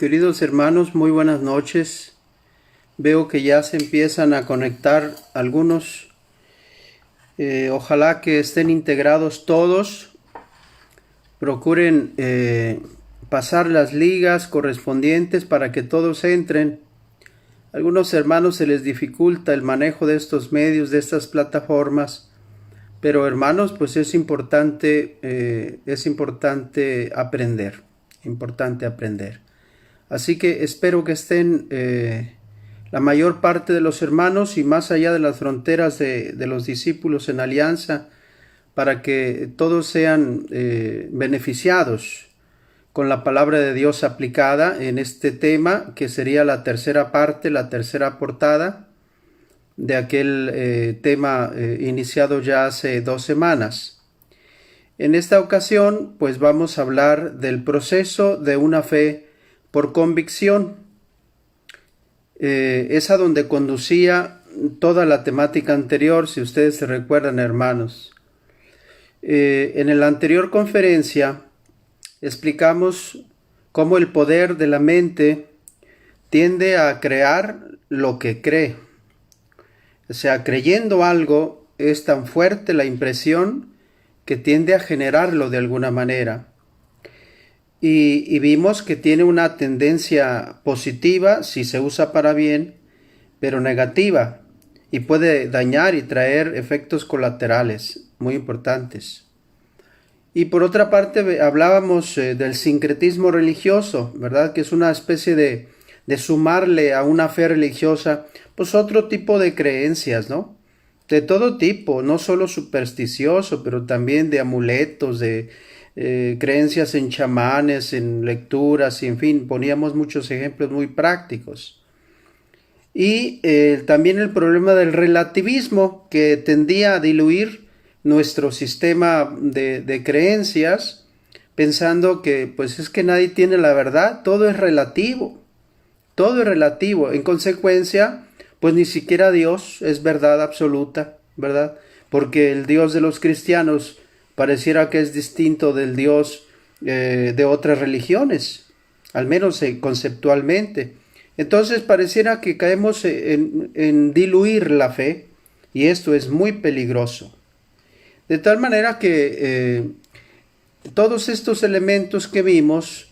Queridos hermanos, muy buenas noches. Veo que ya se empiezan a conectar algunos. Ojalá que estén integrados todos. Procuren pasar las ligas correspondientes para que todos entren. A algunos hermanos se les dificulta el manejo de estos medios, de estas plataformas. Pero hermanos, pues es importante aprender. Importante aprender. Así que espero que estén la mayor parte de los hermanos y más allá de las fronteras de los discípulos en alianza, para que todos sean beneficiados con la palabra de Dios aplicada en este tema, que sería la tercera parte, la tercera portada de aquel tema iniciado ya hace 2 semanas. En esta ocasión, pues vamos a hablar del proceso de una fe por convicción. Es a donde conducía toda la temática anterior, si ustedes se recuerdan, hermanos. En la anterior conferencia explicamos cómo el poder de la mente tiende a crear lo que cree. O sea, creyendo algo es tan fuerte la impresión que tiende a generarlo de alguna manera. Y vimos que tiene una tendencia positiva si se usa para bien, pero negativa, y puede dañar y traer efectos colaterales muy importantes. Y por otra parte hablábamos del sincretismo religioso, ¿verdad? Que es una especie de sumarle a una fe religiosa pues otro tipo de creencias, ¿no? De todo tipo, no solo supersticioso, pero también de amuletos, de creencias en chamanes, en lecturas, y en fin, poníamos muchos ejemplos muy prácticos. Y también el problema del relativismo, que tendía a diluir nuestro sistema de creencias, pensando que pues es que nadie tiene la verdad, todo es relativo, en consecuencia, pues ni siquiera Dios es verdad absoluta, ¿verdad? Porque el Dios de los cristianos pareciera que es distinto del Dios de otras religiones, al menos conceptualmente. Entonces pareciera que caemos en diluir la fe, y esto es muy peligroso. De tal manera que todos estos elementos que vimos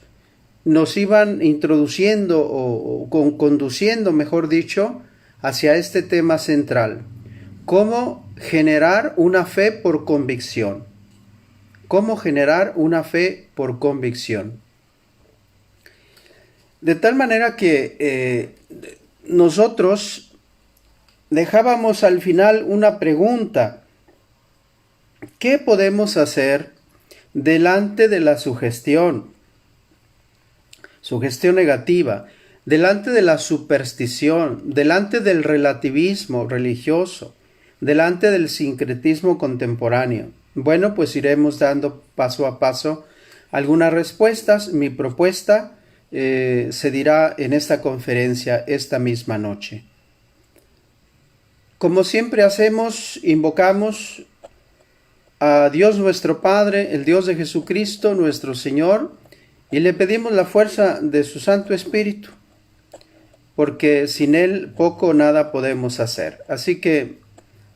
nos iban introduciendo o conduciendo, mejor dicho, hacia este tema central. ¿Cómo generar una fe por convicción? ¿Cómo generar una fe por convicción? De tal manera que nosotros dejábamos al final una pregunta. ¿Qué podemos hacer delante de la sugestión negativa, delante de la superstición, delante del relativismo religioso, delante del sincretismo contemporáneo? Bueno, pues iremos dando paso a paso algunas respuestas. Mi propuesta se dirá en esta conferencia esta misma noche. Como siempre hacemos, invocamos a Dios nuestro Padre, el Dios de Jesucristo, nuestro Señor, y le pedimos la fuerza de su Santo Espíritu, porque sin Él poco o nada podemos hacer. Así que,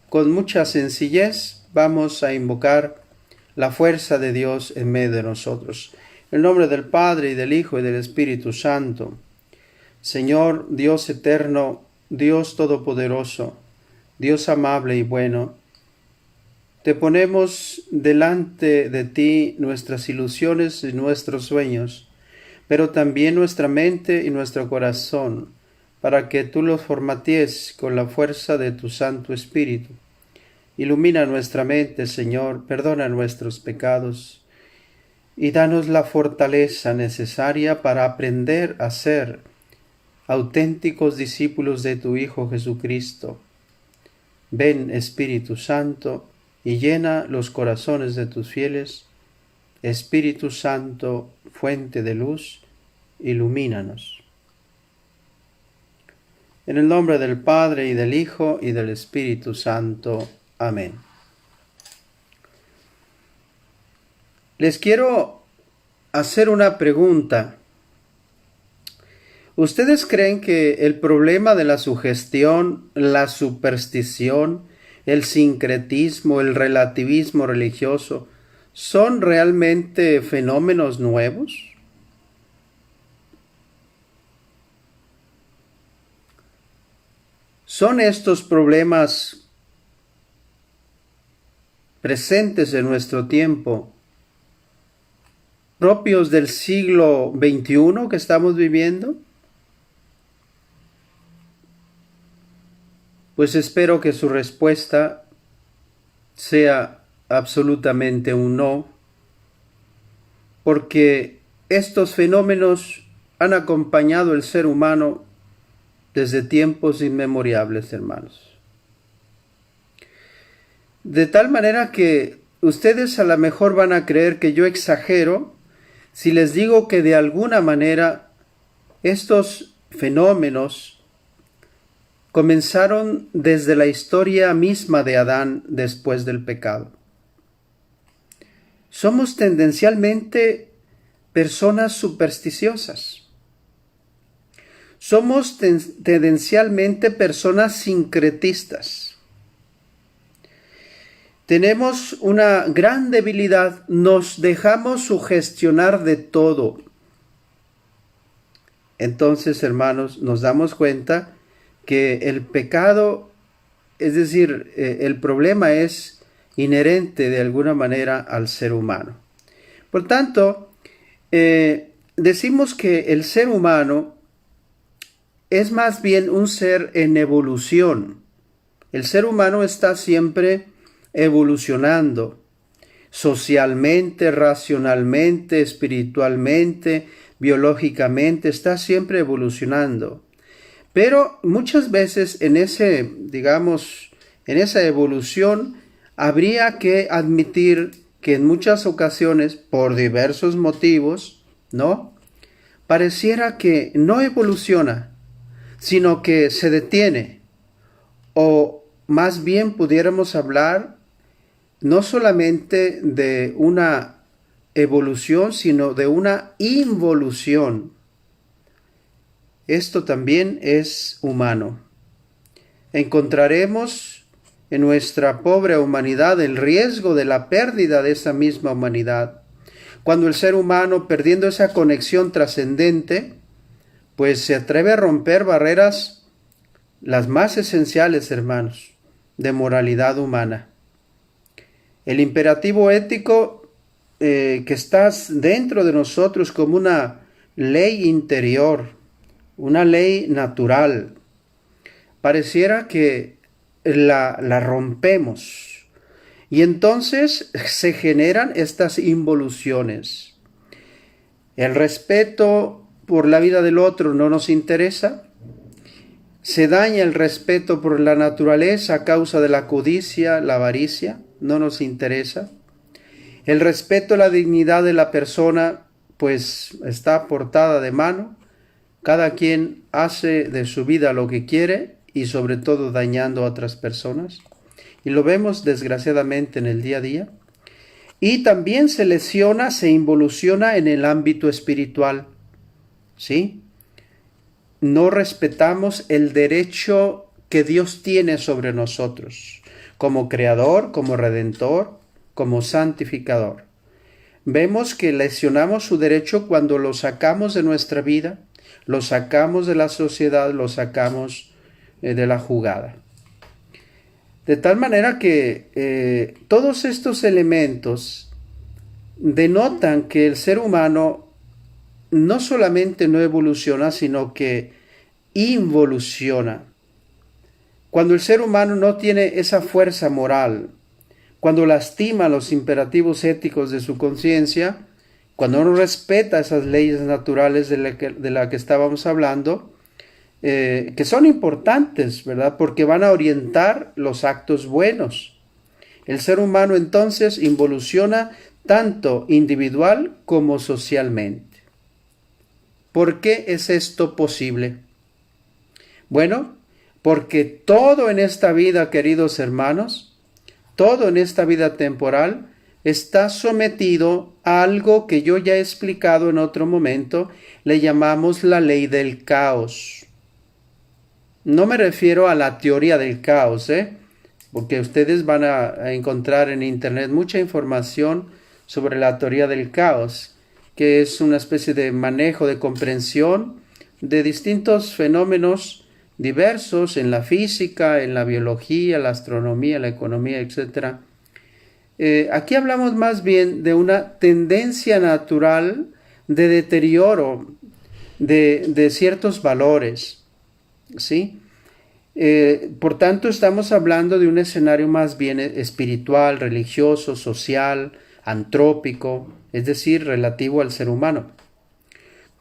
con mucha sencillez, vamos a invocar la fuerza de Dios en medio de nosotros. En el nombre del Padre, y del Hijo, y del Espíritu Santo. Señor, Dios eterno, Dios todopoderoso, Dios amable y bueno, te ponemos delante de ti nuestras ilusiones y nuestros sueños, pero también nuestra mente y nuestro corazón, para que tú los formatees con la fuerza de tu Santo Espíritu. Ilumina nuestra mente, Señor, perdona nuestros pecados y danos la fortaleza necesaria para aprender a ser auténticos discípulos de tu Hijo Jesucristo. Ven, Espíritu Santo, y llena los corazones de tus fieles. Espíritu Santo, fuente de luz, ilumínanos. En el nombre del Padre, y del Hijo, y del Espíritu Santo. Amén. Les quiero hacer una pregunta. ¿Ustedes creen que el problema de la sugestión, la superstición, el sincretismo, el relativismo religioso son realmente fenómenos nuevos? ¿Son estos problemas presentes en nuestro tiempo propios del siglo XXI que estamos viviendo? Pues espero que su respuesta sea absolutamente un no, porque estos fenómenos han acompañado al ser humano desde tiempos inmemorables, hermanos. De tal manera que ustedes a lo mejor van a creer que yo exagero si les digo que de alguna manera estos fenómenos comenzaron desde la historia misma de Adán después del pecado. Somos tendencialmente personas supersticiosas. Somos tendencialmente personas sincretistas. Tenemos una gran debilidad, nos dejamos sugestionar de todo. Entonces, hermanos, nos damos cuenta que el pecado, es decir, el problema es inherente de alguna manera al ser humano. Por tanto, decimos que el ser humano es más bien un ser en evolución. El ser humano está siempre evolucionando, socialmente, racionalmente, espiritualmente, biológicamente, está siempre evolucionando. Pero muchas veces en en esa evolución habría que admitir que en muchas ocasiones, por diversos motivos, ¿no? Pareciera que no evoluciona, sino que se detiene. O más bien pudiéramos hablar no solamente de una evolución, sino de una involución. Esto también es humano. Encontraremos en nuestra pobre humanidad el riesgo de la pérdida de esa misma humanidad. Cuando el ser humano, perdiendo esa conexión trascendente, pues se atreve a romper barreras, las más esenciales, hermanos, de moralidad humana. El imperativo ético que está dentro de nosotros como una ley interior, una ley natural, pareciera que la rompemos y entonces se generan estas involuciones. El respeto por la vida del otro no nos interesa, se daña el respeto por la naturaleza a causa de la codicia, la avaricia, no nos interesa. El respeto a la dignidad de la persona pues está aportada de mano. Cada quien hace de su vida lo que quiere y sobre todo dañando a otras personas. Y lo vemos desgraciadamente en el día a día. Y también se lesiona, se involuciona en el ámbito espiritual. ¿Sí? No respetamos el derecho que Dios tiene sobre nosotros, como creador, como redentor, como santificador. Vemos que lesionamos su derecho cuando lo sacamos de nuestra vida, lo sacamos de la sociedad, lo sacamos de la jugada. De tal manera que todos estos elementos denotan que el ser humano no solamente no evoluciona, sino que involuciona. Cuando el ser humano no tiene esa fuerza moral, cuando lastima los imperativos éticos de su conciencia, cuando no respeta esas leyes naturales de la que estábamos hablando, que son importantes, ¿verdad? Porque van a orientar los actos buenos. El ser humano entonces involuciona tanto individual como socialmente. ¿Por qué es esto posible? Bueno, porque todo en esta vida, queridos hermanos, todo en esta vida temporal está sometido a algo que yo ya he explicado en otro momento, le llamamos la ley del caos. No me refiero a la teoría del caos, porque ustedes van a encontrar en internet mucha información sobre la teoría del caos, que es una especie de manejo, de comprensión de distintos fenómenos diversos en la física, en la biología, la astronomía, la economía, etc. Aquí hablamos más bien de una tendencia natural de deterioro de ciertos valores, ¿sí? Por tanto, estamos hablando de un escenario más bien espiritual, religioso, social, antrópico, es decir, relativo al ser humano.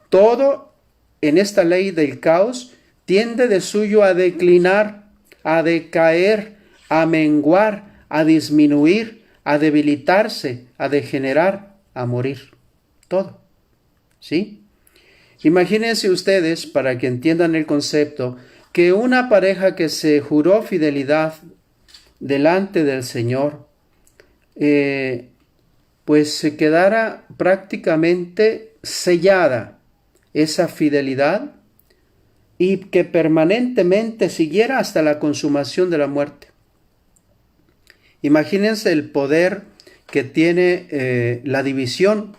Todo en esta ley del caos tiende de suyo a declinar, a decaer, a menguar, a disminuir, a debilitarse, a degenerar, a morir. Todo. ¿Sí? Imagínense ustedes, para que entiendan el concepto, que una pareja que se juró fidelidad delante del Señor, pues se quedara prácticamente sellada esa fidelidad y que permanentemente siguiera hasta la consumación de la muerte. Imagínense el poder que tiene la división,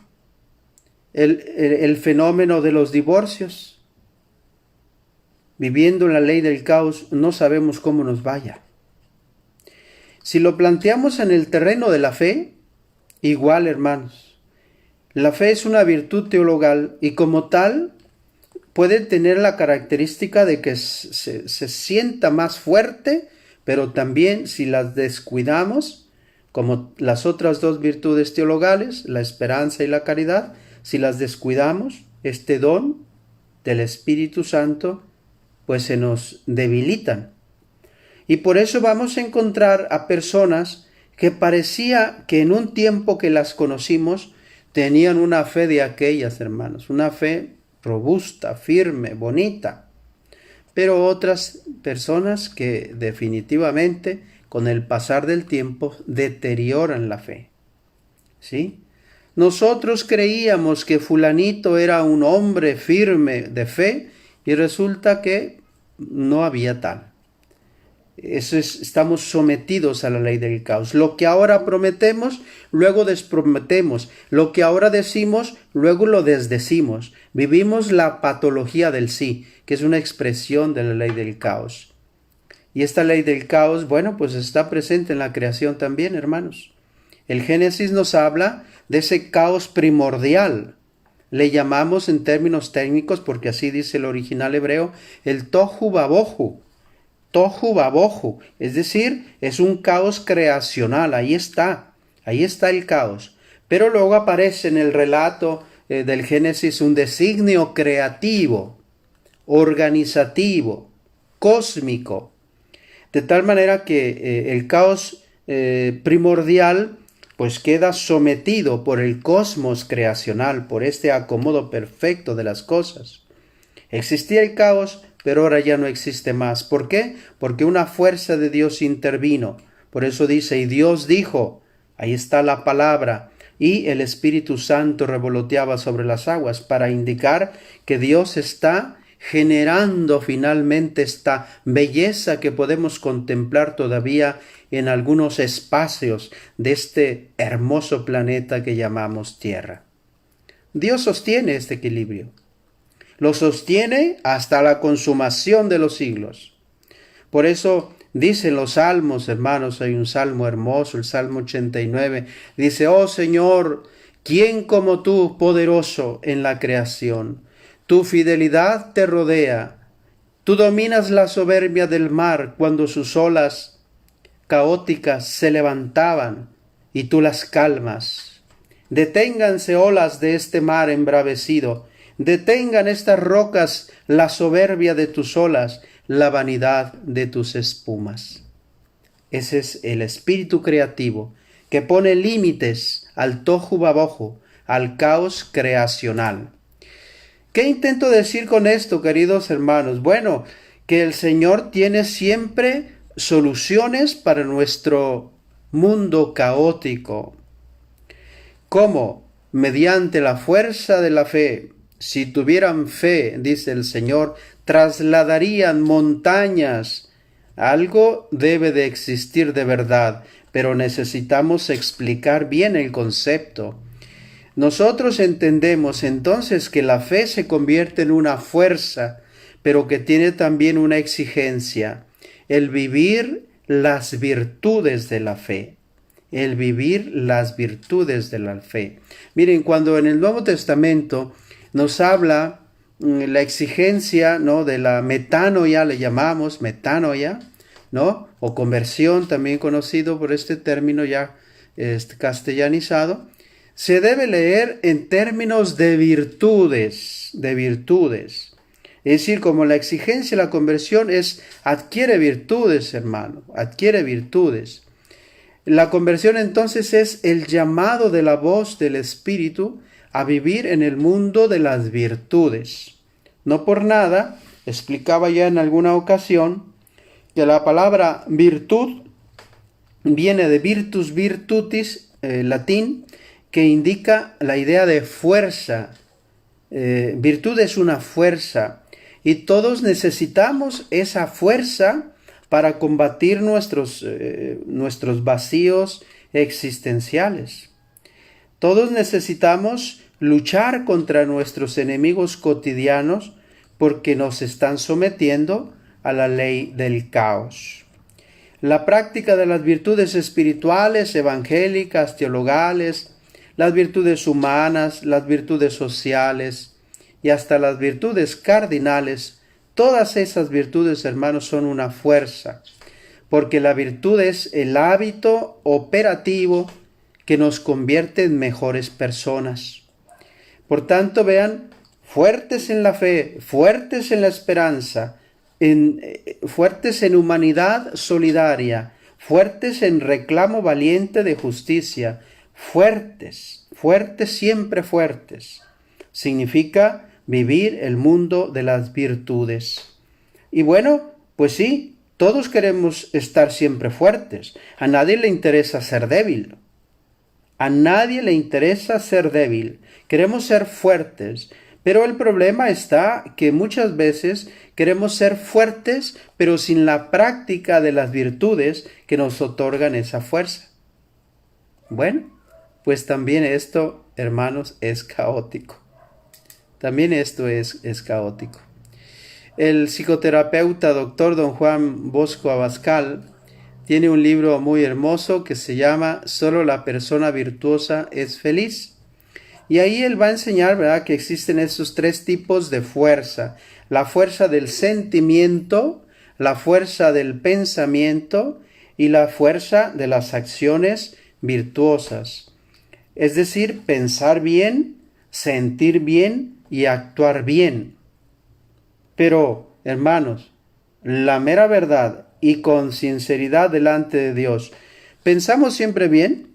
el fenómeno de los divorcios. Viviendo la ley del caos, no sabemos cómo nos vaya. Si lo planteamos en el terreno de la fe, igual, hermanos. La fe es una virtud teologal y como tal puede tener la característica de que se sienta más fuerte, pero también si las descuidamos, como las otras dos virtudes teologales, la esperanza y la caridad, si las descuidamos, este don del Espíritu Santo, pues se nos debilitan. Y por eso vamos a encontrar a personas que parecía que en un tiempo que las conocimos tenían una fe de aquellas, hermanos, una fe robusta, firme, bonita. Pero otras personas que definitivamente con el pasar del tiempo deterioran la fe. ¿Sí? Nosotros creíamos que fulanito era un hombre firme de fe y resulta que no había tal. Estamos sometidos a la ley del caos. Lo que ahora prometemos, luego desprometemos. Lo que ahora decimos, luego lo desdecimos. Vivimos la patología del sí, que es una expresión de la ley del caos. Y esta ley del caos, bueno, pues está presente en la creación también, hermanos. El Génesis nos habla de ese caos primordial. Le llamamos en términos técnicos, porque así dice el original hebreo, el tohu vabohu. Tohu vabohu, es decir, es un caos creacional, ahí está el caos. Pero luego aparece en el relato del Génesis un designio creativo, organizativo, cósmico, de tal manera que el caos primordial pues queda sometido por el cosmos creacional, por este acomodo perfecto de las cosas. Existía el caos, pero ahora ya no existe más. ¿Por qué? Porque una fuerza de Dios intervino. Por eso dice, y Dios dijo, ahí está la palabra, y el Espíritu Santo revoloteaba sobre las aguas para indicar que Dios está generando finalmente esta belleza que podemos contemplar todavía en algunos espacios de este hermoso planeta que llamamos Tierra. Dios sostiene este equilibrio. Lo sostiene hasta la consumación de los siglos. Por eso dicen los salmos, hermanos, hay un salmo hermoso, el Salmo 89, dice, oh Señor, ¿quién como tú, poderoso en la creación? Tu fidelidad te rodea, tú dominas la soberbia del mar cuando sus olas caóticas se levantaban y tú las calmas. Deténganse olas de este mar embravecido, detengan estas rocas la soberbia de tus olas, la vanidad de tus espumas. Ese es el espíritu creativo que pone límites al tohu vabohu, al caos creacional. ¿Qué intento decir con esto, queridos hermanos? Bueno, que el Señor tiene siempre soluciones para nuestro mundo caótico. ¿Cómo? Mediante la fuerza de la fe. Si tuvieran fe, dice el Señor, trasladarían montañas. Algo debe de existir de verdad, pero necesitamos explicar bien el concepto. Nosotros entendemos entonces que la fe se convierte en una fuerza, pero que tiene también una exigencia, el vivir las virtudes de la fe. El vivir las virtudes de la fe. Miren, cuando en el Nuevo Testamento nos habla la exigencia, ¿no?, de la metanoia, le llamamos metanoia, ¿no?, o conversión, también conocido por este término ya castellanizado, se debe leer en términos de virtudes, de virtudes. Es decir, como la exigencia de la conversión adquiere virtudes, hermano, adquiere virtudes. La conversión entonces es el llamado de la voz del Espíritu a vivir en el mundo de las virtudes. No por nada, explicaba ya en alguna ocasión, que la palabra virtud viene de virtus virtutis, latín, que indica la idea de fuerza. Virtud es una fuerza y todos necesitamos esa fuerza para combatir nuestros vacíos existenciales. Todos necesitamos luchar contra nuestros enemigos cotidianos porque nos están sometiendo a la ley del caos. La práctica de las virtudes espirituales, evangélicas, teologales, las virtudes humanas, las virtudes sociales y hasta las virtudes cardinales, todas esas virtudes, hermanos, son una fuerza, porque la virtud es el hábito operativo que nos convierte en mejores personas. Por tanto, vean, fuertes en la fe, fuertes en la esperanza, fuertes en humanidad solidaria, fuertes en reclamo valiente de justicia, fuertes, siempre fuertes. Significa vivir el mundo de las virtudes. Y bueno, pues sí, todos queremos estar siempre fuertes. A nadie le interesa ser débil. A nadie le interesa ser débil. Queremos ser fuertes. Pero el problema está que muchas veces queremos ser fuertes, pero sin la práctica de las virtudes que nos otorgan esa fuerza. Bueno, pues también esto, hermanos, es caótico. También esto es caótico. El psicoterapeuta doctor don Juan Bosco Abascal tiene un libro muy hermoso que se llama Solo la persona virtuosa es feliz. Y ahí él va a enseñar, ¿verdad?, que existen esos tres tipos de fuerza. La fuerza del sentimiento, la fuerza del pensamiento y la fuerza de las acciones virtuosas. Es decir, pensar bien, sentir bien y actuar bien. Pero, hermanos, la mera verdad y con sinceridad delante de Dios, ¿pensamos siempre bien?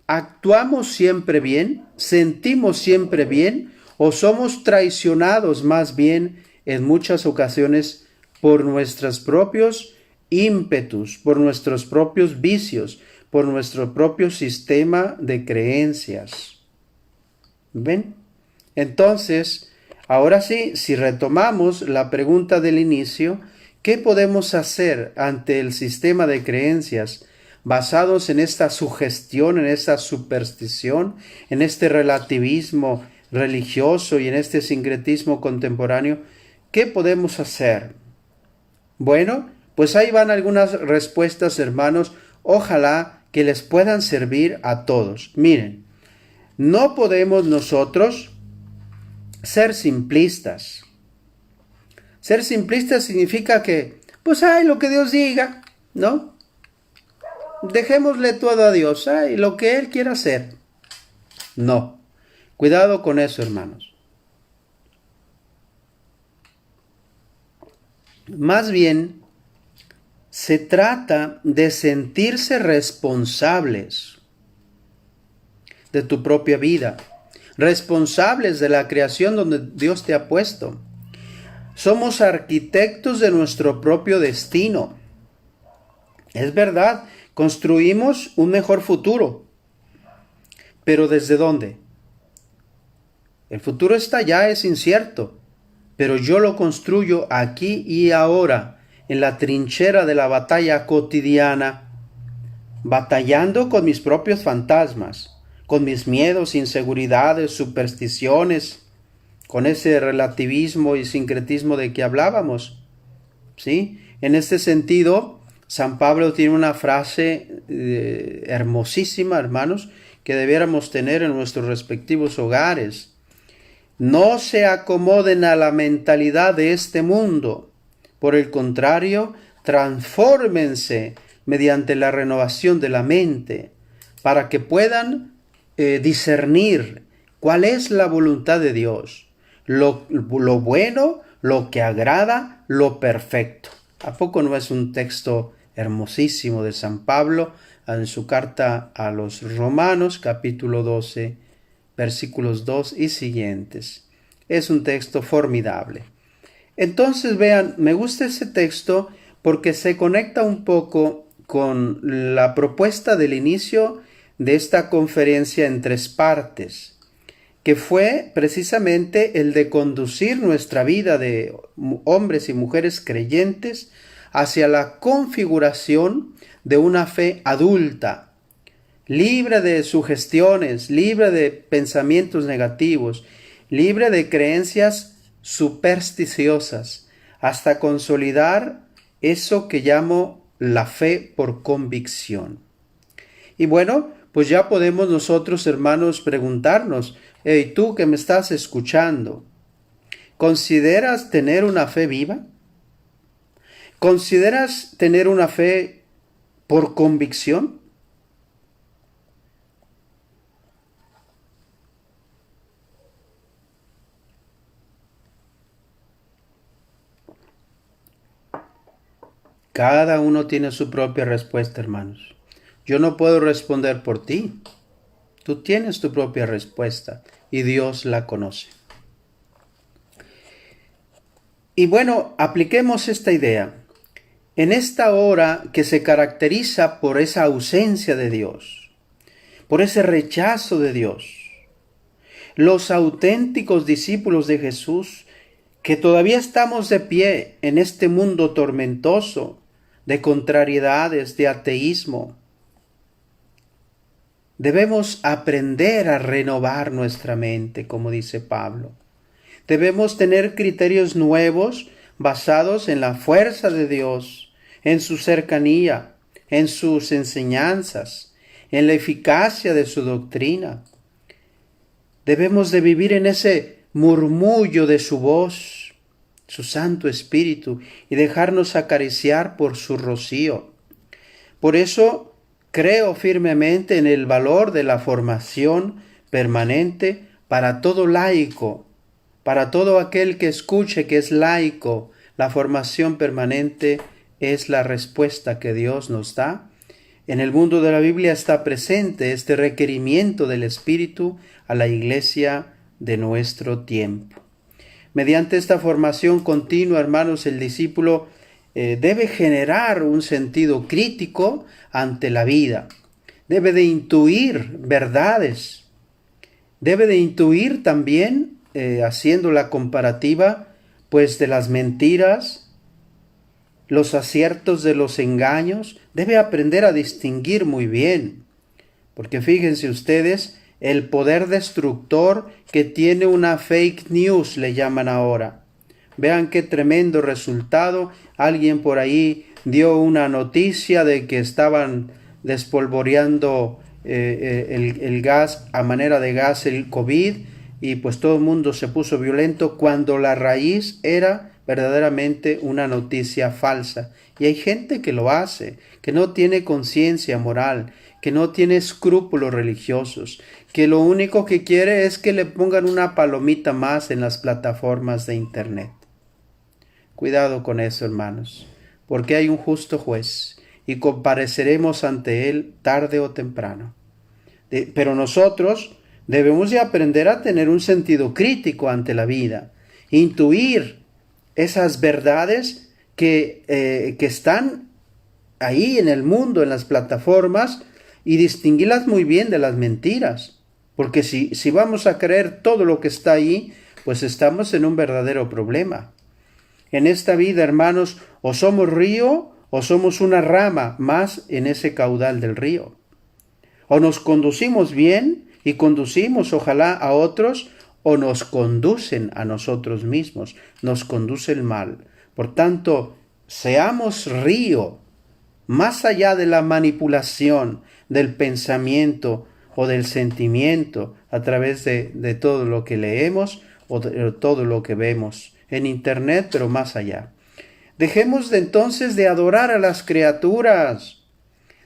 ¿Actuamos siempre bien? ¿Sentimos siempre bien? ¿O somos traicionados más bien en muchas ocasiones por nuestros propios ímpetus, por nuestros propios vicios, por nuestro propio sistema de creencias? ¿Ven? Entonces, ahora sí, si retomamos la pregunta del inicio, ¿qué podemos hacer ante el sistema de creencias basados en esta sugestión, en esta superstición, en este relativismo religioso y en este sincretismo contemporáneo? ¿Qué podemos hacer? Bueno, pues ahí van algunas respuestas, hermanos. Ojalá que les puedan servir a todos. Miren, no podemos nosotros ser simplistas. Ser simplistas significa que, pues, lo que Dios diga, ¿no? Dejémosle todo a Dios, y lo que Él quiera hacer. No, cuidado con eso, hermanos. Más bien, se trata de sentirse responsables de tu propia vida, responsables de la creación donde Dios te ha puesto. Somos arquitectos de nuestro propio destino. Es verdad, construimos un mejor futuro, Pero ¿desde dónde? El futuro está allá, es incierto, pero yo lo construyo aquí y ahora, en la trinchera de la batalla cotidiana, batallando con mis propios fantasmas, con mis miedos, inseguridades, supersticiones, con ese relativismo y sincretismo de que hablábamos. ¿Sí? En este sentido, San Pablo tiene una frase hermosísima, hermanos, que debiéramos tener en nuestros respectivos hogares. No se acomoden a la mentalidad de este mundo. Por el contrario, transfórmense mediante la renovación de la mente para que puedan discernir cuál es la voluntad de Dios, lo bueno, lo que agrada, lo perfecto. ¿A poco no es un texto hermosísimo de San Pablo en su carta a los Romanos, capítulo 12, versículos 2 y siguientes? Es un texto formidable. Entonces vean, me gusta ese texto porque se conecta un poco con la propuesta del inicio de esta conferencia en 3 partes, que fue precisamente el de conducir nuestra vida de hombres y mujeres creyentes hacia la configuración de una fe adulta, libre de sugestiones, libre de pensamientos negativos, libre de creencias supersticiosas, hasta consolidar eso que llamo la fe por convicción. Y bueno, pues ya podemos nosotros, hermanos, preguntarnos, hey, tú que me estás escuchando, ¿consideras tener una fe viva? ¿Consideras tener una fe por convicción? Cada uno tiene su propia respuesta, hermanos. Yo no puedo responder por ti. Tú tienes tu propia respuesta y Dios la conoce. Y bueno, apliquemos esta idea. En esta hora que se caracteriza por esa ausencia de Dios, por ese rechazo de Dios, los auténticos discípulos de Jesús, que todavía estamos de pie en este mundo tormentoso, de contrariedades, de ateísmo, debemos aprender a renovar nuestra mente, como dice Pablo. Debemos tener criterios nuevos basados en la fuerza de Dios, en su cercanía, en sus enseñanzas, en la eficacia de su doctrina. Debemos de vivir en ese murmullo de su voz, su Santo Espíritu, y dejarnos acariciar por su rocío. Por eso creo firmemente en el valor de la formación permanente para todo laico, para todo aquel que escuche que es laico. La formación permanente es la respuesta que Dios nos da. En el mundo de la Biblia está presente este requerimiento del Espíritu a la iglesia de nuestro tiempo. Mediante esta formación continua, hermanos, el discípulo debe generar un sentido crítico ante la vida. Debe de intuir verdades. Debe de intuir también, haciendo la comparativa, pues de las mentiras, los aciertos de los engaños. Debe aprender a distinguir muy bien. Porque fíjense ustedes, el poder destructor que tiene una fake news, le llaman ahora. Vean qué tremendo resultado. Alguien por ahí dio una noticia de que estaban despolvoreando el gas, a manera de gas, el COVID, y pues todo el mundo se puso violento cuando la raíz era verdaderamente una noticia falsa. Y hay gente que lo hace, que no tiene conciencia moral, que no tiene escrúpulos religiosos, que lo único que quiere es que le pongan una palomita más en las plataformas de internet. Cuidado con eso, hermanos, porque hay un justo juez y compareceremos ante él tarde o temprano. Pero nosotros debemos de aprender a tener un sentido crítico ante la vida, intuir esas verdades que están ahí en el mundo, en las plataformas, y distinguirlas muy bien de las mentiras. Porque si vamos a creer todo lo que está ahí, pues estamos en un verdadero problema. En esta vida, hermanos, o somos río o somos una rama más en ese caudal del río. O nos conducimos bien y conducimos, ojalá, a otros, o nos conducen a nosotros mismos, nos conduce el mal. Por tanto, seamos río, más allá de la manipulación del pensamiento o del sentimiento a través de todo lo que leemos o de todo lo que vemos en internet, pero más allá. Dejemos entonces de adorar a las criaturas.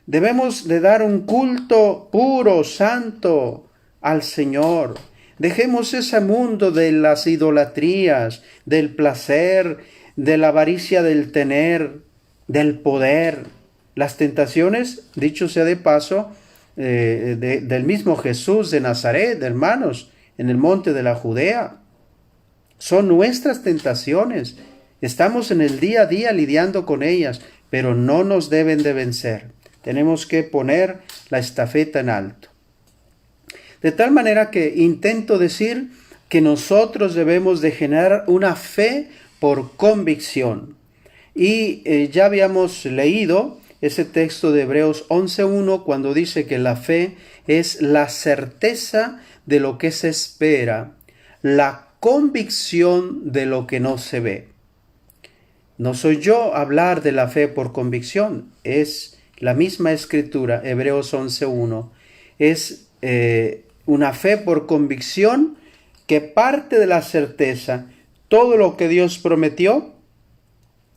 Debemos de dar un culto puro, santo al Señor. Dejemos ese mundo de las idolatrías, del placer, de la avaricia del tener, del poder. Las tentaciones, dicho sea de paso, del mismo Jesús de Nazaret, hermanos, en el monte de la Judea. Son nuestras tentaciones. Estamos en el día a día lidiando con ellas, pero no nos deben de vencer. Tenemos que poner la estafeta en alto. De tal manera que intento decir que nosotros debemos de generar una fe por convicción. Y ya habíamos leído ese texto de Hebreos 11:1 cuando dice que la fe es la certeza de lo que se espera, la convicción de lo que no se ve. No soy yo hablar de la fe por convicción, es la misma escritura, Hebreos 11:1. Es una fe por convicción que parte de la certeza. Todo lo que Dios prometió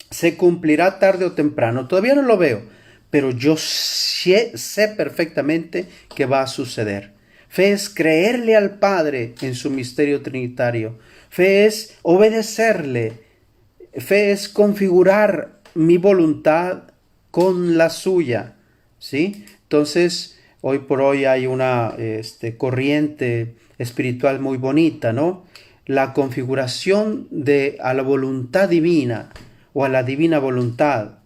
se cumplirá tarde o temprano. Todavía no lo veo, pero yo sé perfectamente que va a suceder. Fe es creerle al Padre en su misterio trinitario. Fe es obedecerle. Fe es configurar mi voluntad con la suya. ¿Sí? Entonces, hoy por hoy hay una corriente espiritual muy bonita, ¿no? La configuración a la voluntad divina o a la divina voluntad,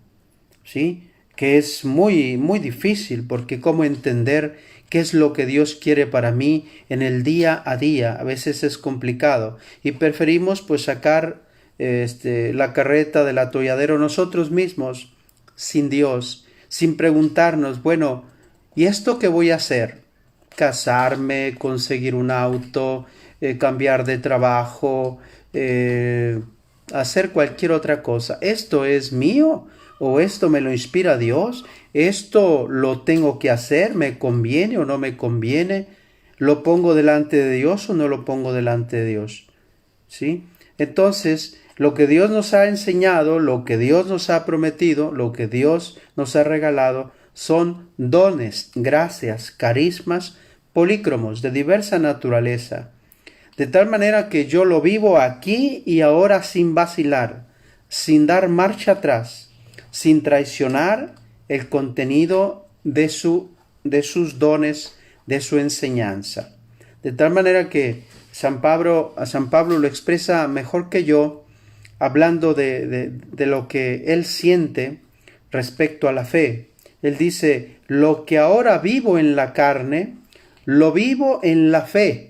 ¿sí? Que es muy, muy difícil, porque cómo entender qué es lo que Dios quiere para mí en el día a día. A veces es complicado y preferimos pues sacar la carreta del atolladero nosotros mismos, sin Dios, sin preguntarnos, bueno, ¿y esto qué voy a hacer? Casarme, conseguir un auto, cambiar de trabajo, hacer cualquier otra cosa. ¿Esto es mío? ¿O esto me lo inspira Dios? ¿Esto lo tengo que hacer? ¿Me conviene o no me conviene? ¿Lo pongo delante de Dios o no lo pongo delante de Dios? ¿Sí? Entonces, lo que Dios nos ha enseñado, lo que Dios nos ha prometido, lo que Dios nos ha regalado, son dones, gracias, carismas, polícromos de diversa naturaleza. De tal manera que yo lo vivo aquí y ahora sin vacilar, sin dar marcha atrás, sin traicionar el contenido de sus dones, de su enseñanza. De tal manera que a San Pablo lo expresa mejor que yo, hablando de lo que él siente respecto a la fe. Él dice, lo que ahora vivo en la carne, lo vivo en la fe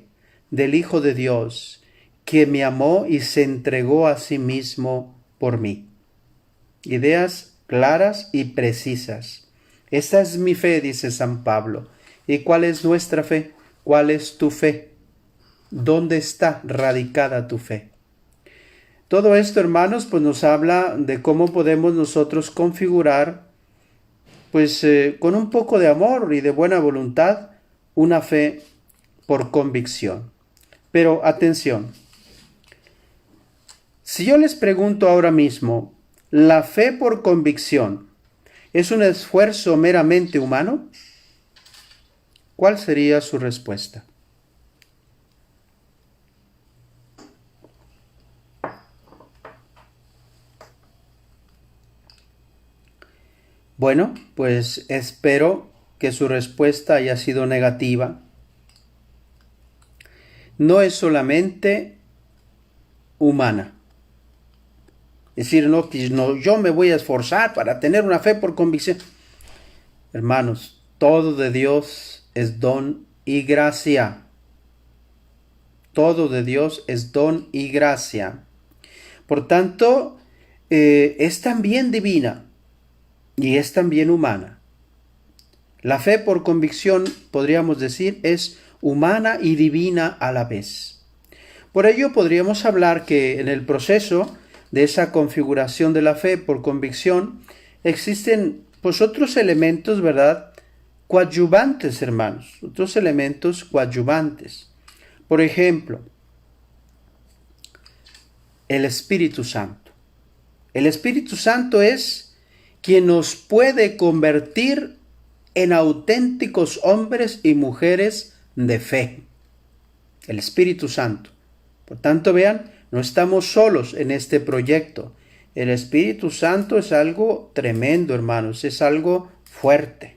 del Hijo de Dios, que me amó y se entregó a sí mismo por mí. Ideas claras y precisas. Esta es mi fe, dice San Pablo. ¿Y cuál es nuestra fe? ¿Cuál es tu fe? ¿Dónde está radicada tu fe? Todo esto, hermanos, pues nos habla de cómo podemos nosotros configurar, pues con un poco de amor y de buena voluntad, una fe por convicción. Pero atención, si yo les pregunto ahora mismo, ¿la fe por convicción es un esfuerzo meramente humano? ¿Cuál sería su respuesta? Bueno, pues espero que su respuesta haya sido negativa. No es solamente humana. Es decir, no, yo me voy a esforzar para tener una fe por convicción. Hermanos, todo de Dios es don y gracia. Todo de Dios es don y gracia. Por tanto, es también divina y es también humana. La fe por convicción, podríamos decir, es humana y divina a la vez. Por ello podríamos hablar que en el proceso de esa configuración de la fe por convicción existen pues otros elementos, ¿verdad?, coadyuvantes, hermanos, otros elementos coadyuvantes. Por ejemplo, el Espíritu Santo. El Espíritu Santo es quien nos puede convertir en auténticos hombres y mujeres de fe. El Espíritu Santo. Por tanto, vean, no estamos solos en este proyecto. El Espíritu Santo es algo tremendo, hermanos, es algo fuerte.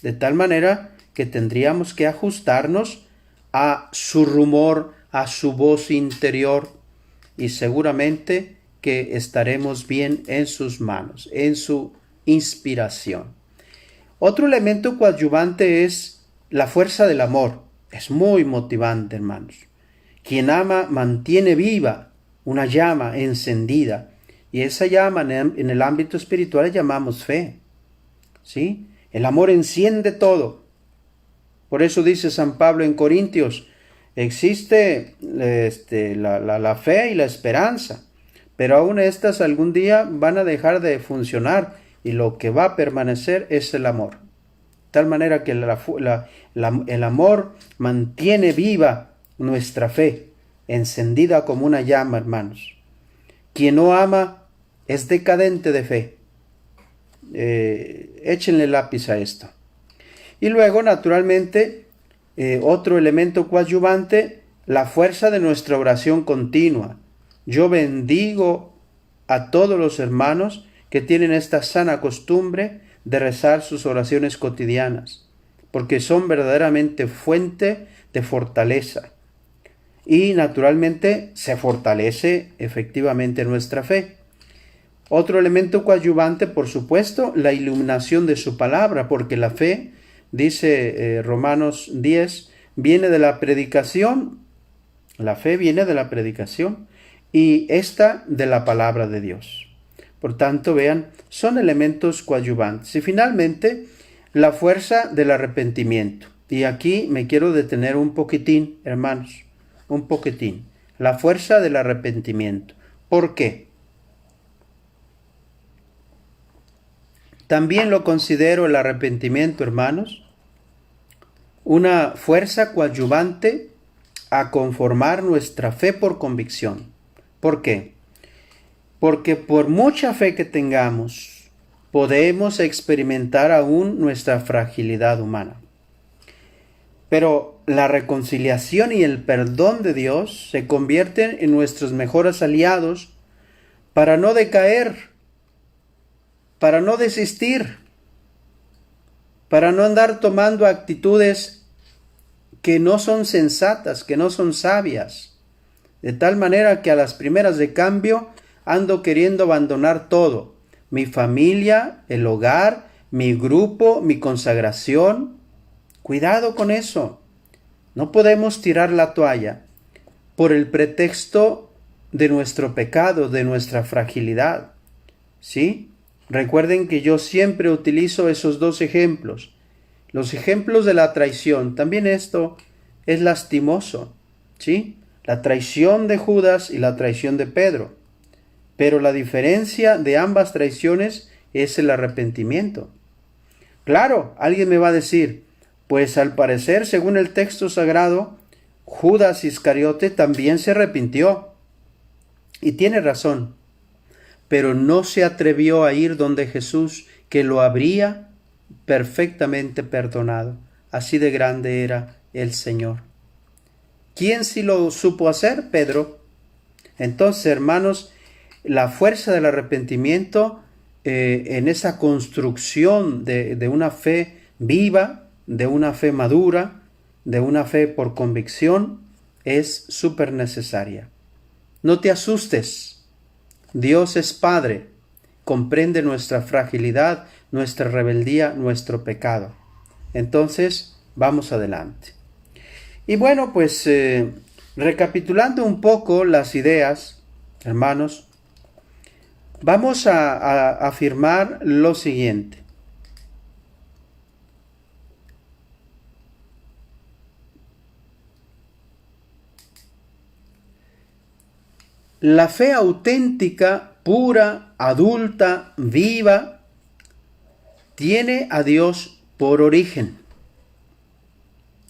De tal manera que tendríamos que ajustarnos a su rumor, a su voz interior, y seguramente que estaremos bien en sus manos, en su inspiración. Otro elemento coadyuvante es la fuerza del amor. Es muy motivante, hermanos. Quien ama mantiene viva una llama encendida, y esa llama en el ámbito espiritual la llamamos fe. ¿Sí? El amor enciende todo. Por eso dice San Pablo en Corintios, existe la fe y la esperanza, pero aún estas algún día van a dejar de funcionar y lo que va a permanecer es el amor. De tal manera que el amor mantiene viva nuestra fe, encendida como una llama, hermanos. Quien no ama es decadente de fe. Échenle lápiz a esto. Y luego, naturalmente, otro elemento coadyuvante, la fuerza de nuestra oración continua. Yo bendigo a todos los hermanos que tienen esta sana costumbre de rezar sus oraciones cotidianas, porque son verdaderamente fuente de fortaleza. Y naturalmente se fortalece efectivamente nuestra fe. Otro elemento coadyuvante, por supuesto, la iluminación de su palabra, porque la fe, dice Romanos 10, viene de la predicación. La fe viene de la predicación y esta de la palabra de Dios. Por tanto, vean, son elementos coadyuvantes. Y finalmente, la fuerza del arrepentimiento. Y aquí me quiero detener un poquitín, hermanos, un poquitín. La fuerza del arrepentimiento. ¿Por qué? También lo considero el arrepentimiento, hermanos, una fuerza coadyuvante a conformar nuestra fe por convicción. ¿Por qué? Porque por mucha fe que tengamos, podemos experimentar aún nuestra fragilidad humana. Pero la reconciliación y el perdón de Dios se convierten en nuestros mejores aliados para no decaer, para no desistir, para no andar tomando actitudes que no son sensatas, que no son sabias, de tal manera que a las primeras de cambio ando queriendo abandonar todo, mi familia, el hogar, mi grupo, mi consagración. Cuidado con eso. No podemos tirar la toalla por el pretexto de nuestro pecado, de nuestra fragilidad. ¿Sí? Recuerden que yo siempre utilizo esos dos ejemplos. Los ejemplos de la traición. También esto es lastimoso. ¿Sí? La traición de Judas y la traición de Pedro. Pero la diferencia de ambas traiciones es el arrepentimiento. Claro, alguien me va a decir, pues al parecer, según el texto sagrado, Judas Iscariote también se arrepintió. Y tiene razón. Pero no se atrevió a ir donde Jesús, que lo habría perfectamente perdonado. Así de grande era el Señor. ¿Quién sí lo supo hacer? Pedro. Entonces, hermanos, la fuerza del arrepentimiento en esa construcción de una fe viva, de una fe madura, de una fe por convicción, es súper necesaria. No te asustes. Dios es Padre, comprende nuestra fragilidad, nuestra rebeldía, nuestro pecado. Entonces, vamos adelante. Y bueno, pues Recapitulando un poco las ideas, hermanos, vamos a afirmar lo siguiente. La fe auténtica, pura, adulta, viva, tiene a Dios por origen.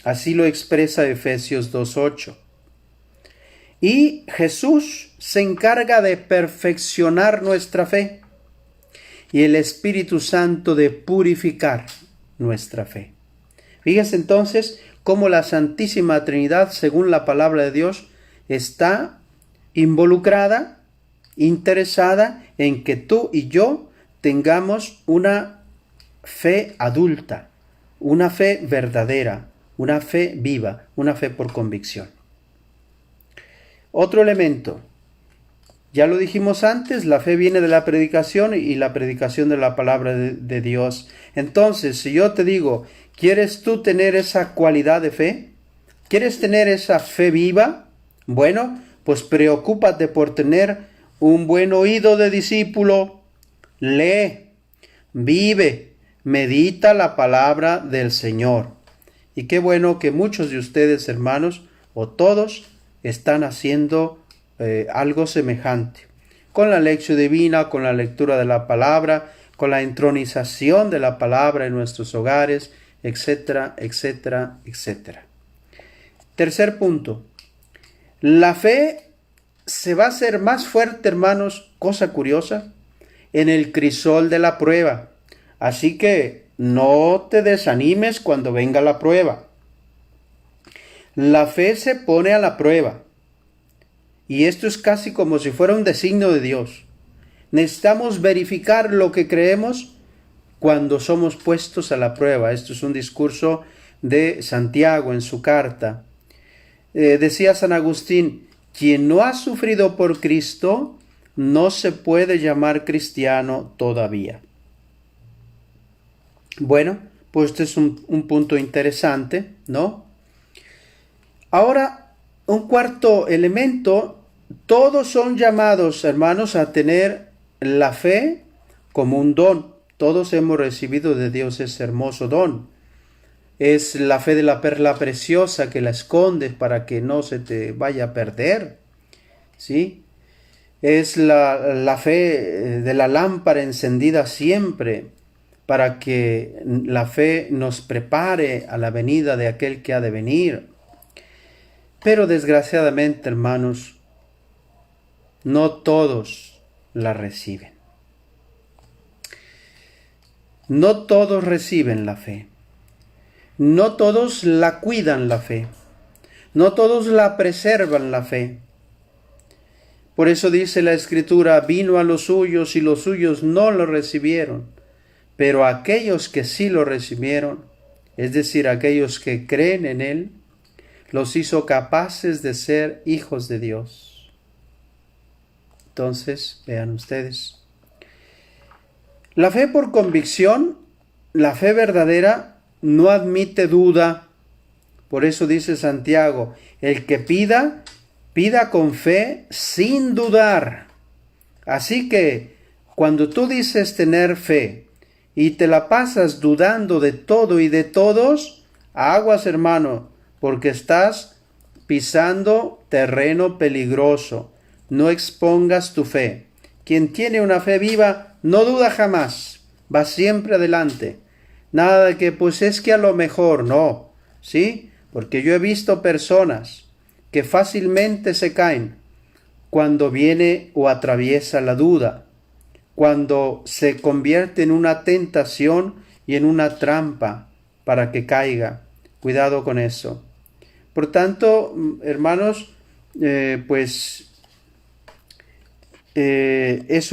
Así lo expresa Efesios 2:8. Y Jesús se encarga de perfeccionar nuestra fe y el Espíritu Santo de purificar nuestra fe. Fíjense entonces cómo la Santísima Trinidad, según la palabra de Dios, está involucrada, interesada en que tú y yo tengamos una fe adulta, una fe verdadera, una fe viva, una fe por convicción. Otro elemento, ya lo dijimos antes, la fe viene de la predicación y la predicación de la palabra de Dios. Entonces, si yo te digo, ¿quieres tú tener esa cualidad de fe? ¿Quieres tener esa fe viva? Bueno, pues preocúpate por tener un buen oído de discípulo. Lee, vive, medita la palabra del Señor. Y qué bueno que muchos de ustedes, hermanos, o todos, están haciendo algo semejante. Con la lección divina, con la lectura de la palabra, con la entronización de la palabra en nuestros hogares, etcétera, etcétera, etcétera. Tercer punto. La fe se va a hacer más fuerte, hermanos, cosa curiosa, en el crisol de la prueba. Así que no te desanimes cuando venga la prueba. La fe se pone a la prueba. Y esto es casi como si fuera un designio de Dios. Necesitamos verificar lo que creemos cuando somos puestos a la prueba. Esto es un discurso de Santiago en su carta. Decía San Agustín, quien no ha sufrido por Cristo no se puede llamar cristiano todavía. Bueno, pues este es un punto interesante, ¿no? Ahora, un cuarto elemento, todos son llamados, hermanos, a tener la fe como un don. Todos hemos recibido de Dios ese hermoso don. Es la fe de la perla preciosa que la escondes para que no se te vaya a perder, ¿sí? Es la fe de la lámpara encendida siempre para que la fe nos prepare a la venida de aquel que ha de venir. Pero desgraciadamente, hermanos, no todos la reciben. No todos reciben la fe. No todos la cuidan la fe. No todos la preservan la fe. Por eso dice la Escritura, vino a los suyos y los suyos no lo recibieron. Pero aquellos que sí lo recibieron, es decir, aquellos que creen en Él, los hizo capaces de ser hijos de Dios. Entonces, vean ustedes. La fe por convicción, la fe verdadera, no admite duda. Por eso dice Santiago, el que pida, pida con fe sin dudar. Así que, cuando tú dices tener fe y te la pasas dudando de todo y de todos, aguas, hermano, porque estás pisando terreno peligroso. No expongas tu fe. Quien tiene una fe viva no duda jamás, va siempre adelante. Nada de que pues es que a lo mejor no, ¿sí? Porque yo he visto personas que fácilmente se caen cuando viene o atraviesa la duda, cuando se convierte en una tentación y en una trampa para que caiga. Cuidado con eso. Por tanto, hermanos, es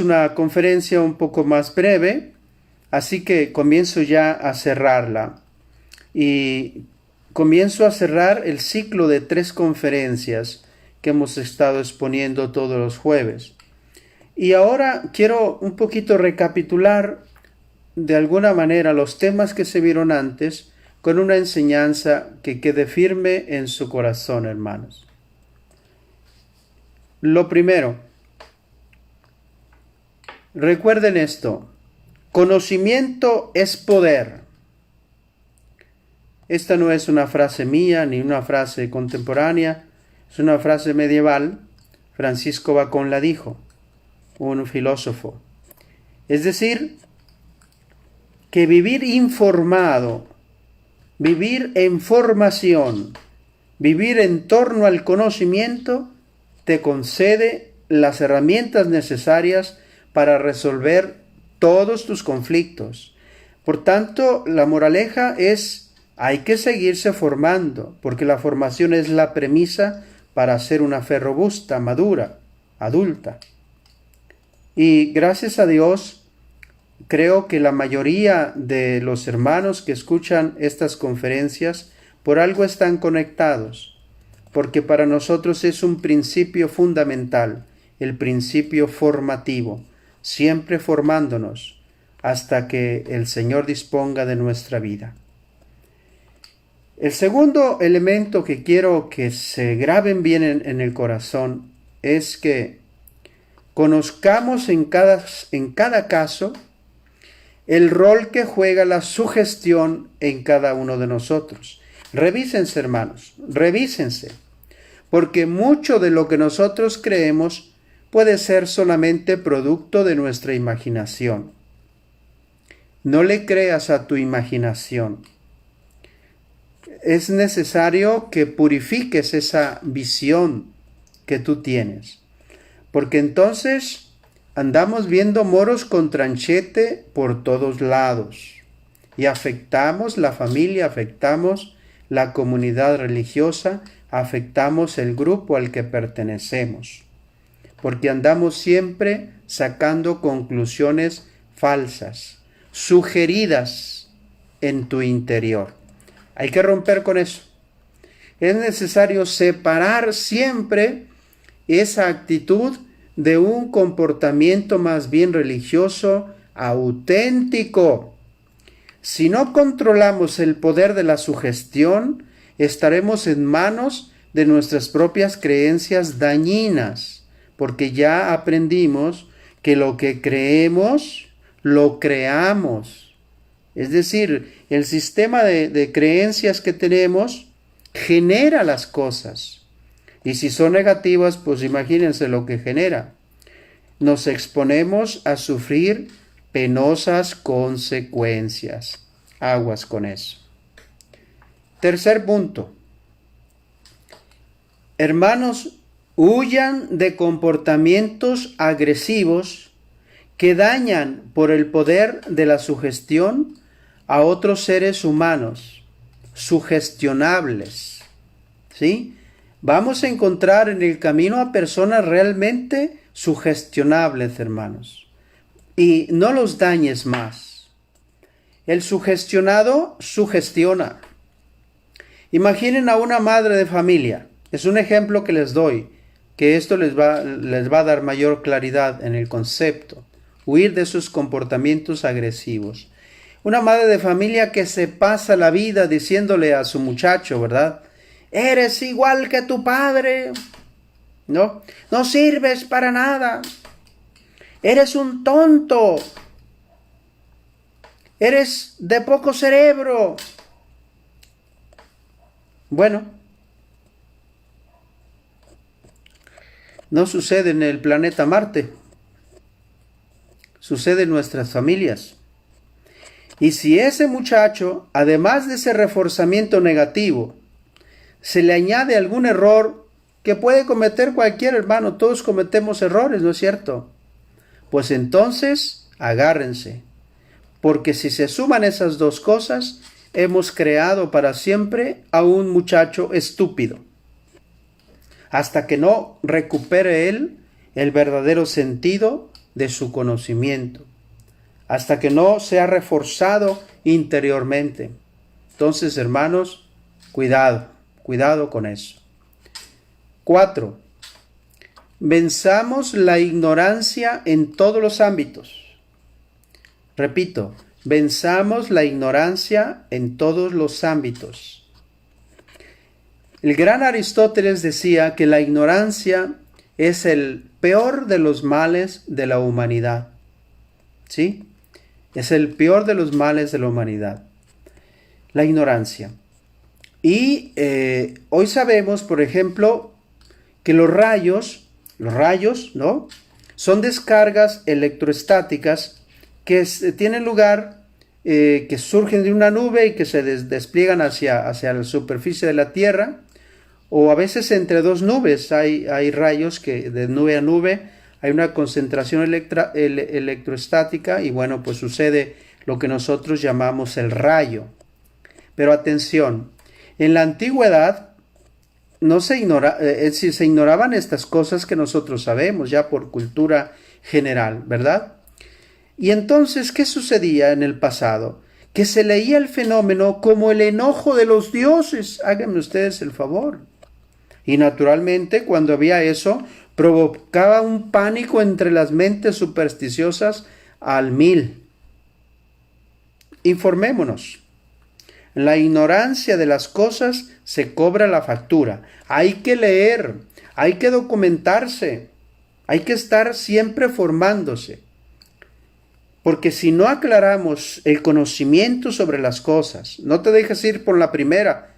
una conferencia un poco más breve, así que comienzo ya a cerrarla. Y comienzo a cerrar el ciclo de 3 conferencias que hemos estado exponiendo todos los jueves. Y ahora quiero un poquito recapitular de alguna manera los temas que se vieron antes, con una enseñanza que quede firme en su corazón, hermanos. Lo primero, recuerden esto, conocimiento es poder. Esta no es una frase mía ni una frase contemporánea, es una frase medieval. Francisco Bacón la dijo, un filósofo. Es decir, que vivir informado, vivir en formación, vivir en torno al conocimiento, te concede las herramientas necesarias para resolver todos tus conflictos. Por tanto, la moraleja es, hay que seguirse formando, porque la formación es la premisa para hacer una fe robusta, madura, adulta. Y gracias a Dios, creo que la mayoría de los hermanos que escuchan estas conferencias por algo están conectados, porque para nosotros es un principio fundamental, el principio formativo, siempre formándonos hasta que el Señor disponga de nuestra vida. El segundo elemento que quiero que se graben bien en el corazón es que conozcamos en cada caso el rol que juega la sugestión en cada uno de nosotros. Revísense, hermanos, revísense, porque mucho de lo que nosotros creemos puede ser solamente producto de nuestra imaginación. No le creas a tu imaginación. Es necesario que purifiques esa visión que tú tienes, porque entonces andamos viendo moros con tranchete por todos lados y afectamos la familia, afectamos la comunidad religiosa, afectamos el grupo al que pertenecemos, porque andamos siempre sacando conclusiones falsas, sugeridas en tu interior. Hay que romper con eso. Es necesario separar siempre esa actitud de un comportamiento más bien religioso, auténtico. Si no controlamos el poder de la sugestión, estaremos en manos de nuestras propias creencias dañinas, porque ya aprendimos que lo que creemos, lo creamos. Es decir, el sistema de creencias que tenemos genera las cosas. Y si son negativas, pues imagínense lo que genera. Nos exponemos a sufrir penosas consecuencias. Aguas con eso. Tercer punto. Hermanos, huyan de comportamientos agresivos que dañan por el poder de la sugestión a otros seres humanos, sugestionables, ¿sí? Vamos a encontrar en el camino a personas realmente sugestionables, hermanos, y no los dañes más. El sugestionado sugestiona. Imaginen a una madre de familia, es un ejemplo que les doy, que esto les va a dar mayor claridad en el concepto, huir de sus comportamientos agresivos. Una madre de familia que se pasa la vida diciéndole a su muchacho, ¿verdad? Eres igual que tu padre, ¿no? No sirves para nada. Eres un tonto. Eres de poco cerebro. Bueno, no sucede en el planeta Marte. Sucede en nuestras familias. Y si ese muchacho, además de ese reforzamiento negativo, se le añade algún error que puede cometer cualquier hermano, todos cometemos errores, ¿no es cierto? Pues entonces, agárrense, porque si se suman esas dos cosas, hemos creado para siempre a un muchacho estúpido, hasta que no recupere él el verdadero sentido de su conocimiento, hasta que no sea reforzado interiormente. Entonces, hermanos, cuidado con eso. 4. Venzamos la ignorancia en todos los ámbitos. Repito, venzamos la ignorancia en todos los ámbitos. El gran Aristóteles decía que la ignorancia es el peor de los males de la humanidad. ¿Sí? Es el peor de los males de la humanidad. La ignorancia. Y hoy sabemos, por ejemplo, que los rayos, ¿no? Son descargas electroestáticas que tienen lugar, que surgen de una nube y que se despliegan hacia la superficie de la Tierra, o a veces entre dos nubes. Hay rayos que de nube a nube hay una concentración electroestática y bueno, pues sucede lo que nosotros llamamos el rayo. Pero atención, en la antigüedad no se se ignoraban estas cosas que nosotros sabemos ya por cultura general, ¿verdad? Y entonces, ¿qué sucedía en el pasado? Que se leía el fenómeno como el enojo de los dioses. Háganme ustedes el favor. Y naturalmente, cuando había eso, provocaba un pánico entre las mentes supersticiosas al 1000. Informémonos. La ignorancia de las cosas se cobra la factura. Hay que leer, hay que documentarse, hay que estar siempre formándose. Porque si no aclaramos el conocimiento sobre las cosas, no te dejes ir por la primera.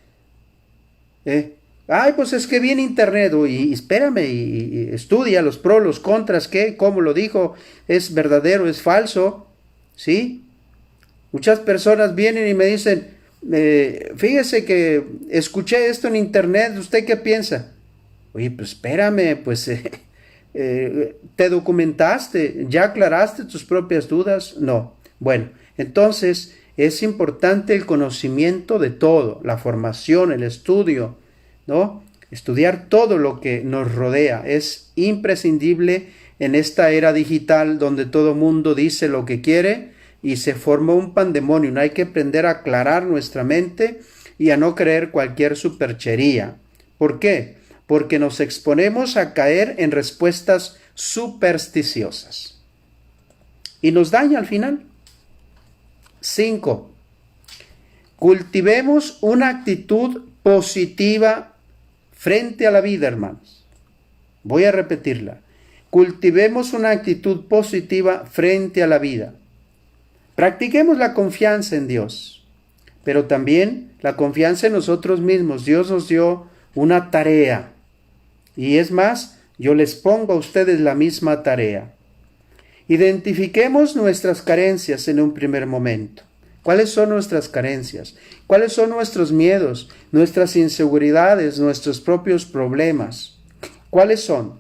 Ay, pues es que viene internet, y espérame, y estudia los pros, los contras, qué, cómo lo dijo, es verdadero, es falso, ¿sí? Muchas personas vienen y me dicen, fíjese que escuché esto en internet, ¿usted qué piensa? Oye, pues espérame, pues ¿te documentaste? ¿Ya aclaraste tus propias dudas? No. Bueno, entonces es importante el conocimiento de todo, la formación, el estudio, ¿no? Estudiar todo lo que nos rodea es imprescindible en esta era digital donde todo mundo dice lo que quiere y se forma un pandemonio. Hay que aprender a aclarar nuestra mente y a no creer cualquier superchería. ¿Por qué? Porque nos exponemos a caer en respuestas supersticiosas. Y nos daña al final. 5. Cultivemos una actitud positiva frente a la vida, hermanos. Voy a repetirla. Cultivemos una actitud positiva frente a la vida. Practiquemos la confianza en Dios, pero también la confianza en nosotros mismos. Dios nos dio una tarea. Y es más, yo les pongo a ustedes la misma tarea. Identifiquemos nuestras carencias en un primer momento. ¿Cuáles son nuestras carencias? ¿Cuáles son nuestros miedos, nuestras inseguridades, nuestros propios problemas? ¿Cuáles son?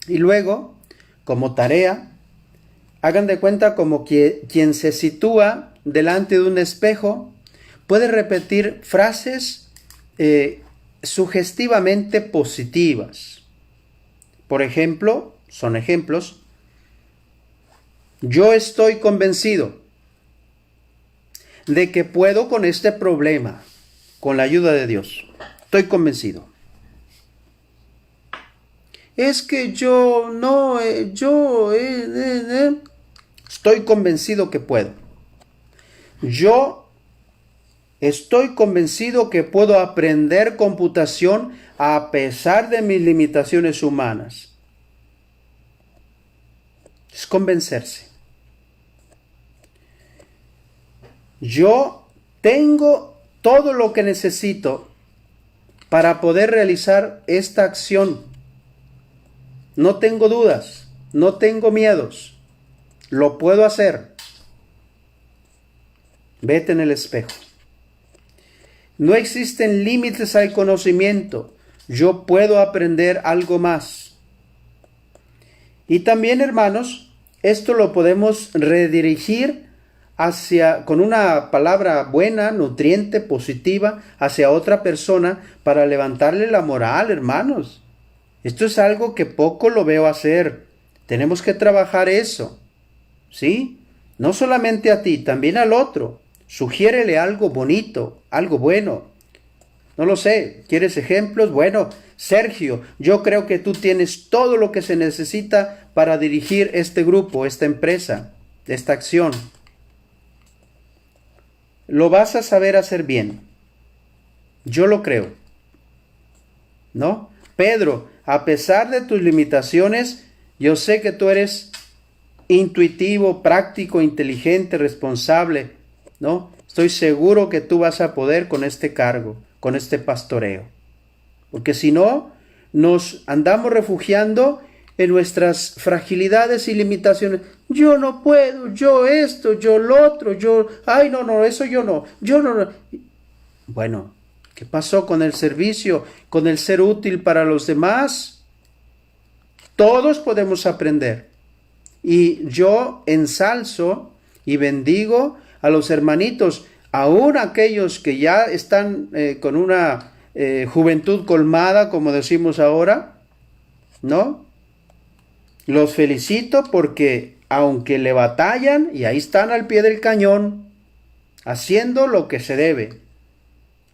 Y luego, como tarea, hagan de cuenta como que quien se sitúa delante de un espejo puede repetir frases sugestivamente positivas. Por ejemplo, son ejemplos. Yo estoy convencido de que puedo con este problema, con la ayuda de Dios. Estoy convencido. Es que yo no, estoy convencido que puedo. Yo estoy convencido que puedo aprender computación a pesar de mis limitaciones humanas. Es convencerse. Yo tengo todo lo que necesito para poder realizar esta acción. No tengo dudas, no tengo miedos. Lo puedo hacer. Vete en el espejo. No existen límites al conocimiento. Yo puedo aprender algo más. Y también, hermanos, esto lo podemos redirigir con una palabra buena, nutriente, positiva, hacia otra persona para levantarle la moral, hermanos. Esto es algo que poco lo veo hacer. Tenemos que trabajar eso. ¿Sí? No solamente a ti, también al otro. Sugiérele algo bonito, algo bueno. No lo sé, ¿quieres ejemplos? Bueno, Sergio, yo creo que tú tienes todo lo que se necesita para dirigir este grupo, esta empresa, esta acción. Lo vas a saber hacer bien. Yo lo creo. ¿No? Pedro, a pesar de tus limitaciones, yo sé que tú eres intuitivo, práctico, inteligente, responsable, ¿no? Estoy seguro que tú vas a poder con este cargo, con este pastoreo. Porque si no, nos andamos refugiando en nuestras fragilidades y limitaciones. Yo no puedo, yo esto, yo lo otro, ay, no, eso yo no. Bueno, ¿qué pasó con el servicio, con el ser útil para los demás? Todos podemos aprender. Y yo ensalzo y bendigo a los hermanitos, aún aquellos que ya están con una juventud colmada, como decimos ahora, ¿no? Los felicito porque aunque le batallan, y ahí están al pie del cañón, haciendo lo que se debe,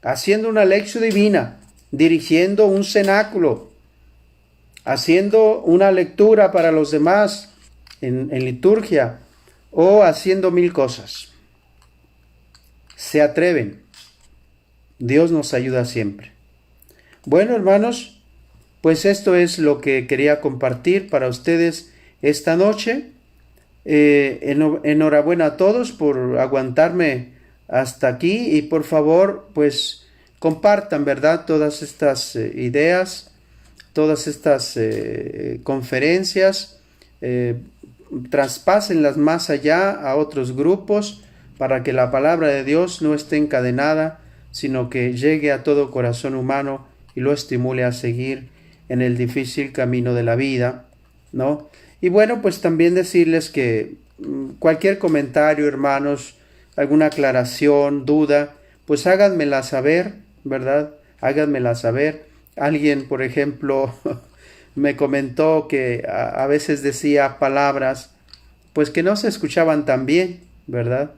haciendo una lección divina, dirigiendo un cenáculo, haciendo una lectura para los demás en liturgia, o haciendo mil cosas. Se atreven. Dios nos ayuda siempre. Bueno, hermanos, pues esto es lo que quería compartir para ustedes esta noche. Enhorabuena a todos por aguantarme hasta aquí y por favor, pues compartan, ¿verdad? Todas estas ideas, todas estas conferencias, traspásenlas más allá a otros grupos para que la palabra de Dios no esté encadenada, sino que llegue a todo corazón humano y lo estimule a seguir en el difícil camino de la vida, ¿no? Y bueno, pues también decirles que cualquier comentario, hermanos, alguna aclaración, duda, pues háganmela saber, ¿verdad? Háganmela saber. Alguien, por ejemplo, me comentó que a veces decía palabras, pues que no se escuchaban tan bien, ¿verdad?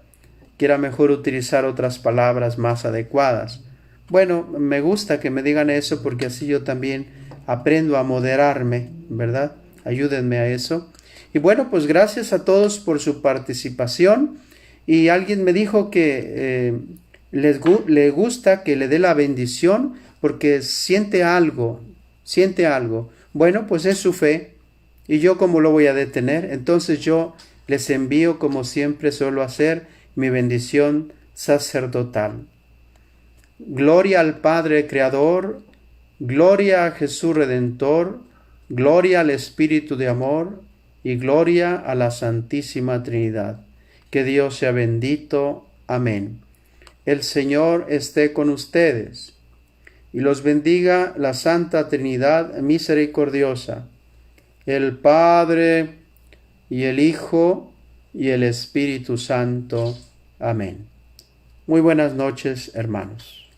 Que era mejor utilizar otras palabras más adecuadas. Bueno, me gusta que me digan eso porque así yo también aprendo a moderarme, ¿verdad? Ayúdenme a eso. Y bueno, pues gracias a todos por su participación. Y alguien me dijo que le gusta que le dé la bendición porque siente algo. Bueno, pues es su fe. ¿Y yo cómo lo voy a detener? Entonces yo les envío, como siempre suelo hacer, mi bendición sacerdotal. Gloria al Padre Creador, gloria a Jesús Redentor, gloria al Espíritu de Amor y gloria a la Santísima Trinidad. Que Dios sea bendito. Amén. El Señor esté con ustedes y los bendiga la Santa Trinidad misericordiosa, el Padre y el Hijo y el Espíritu Santo. Amén. Muy buenas noches, hermanos.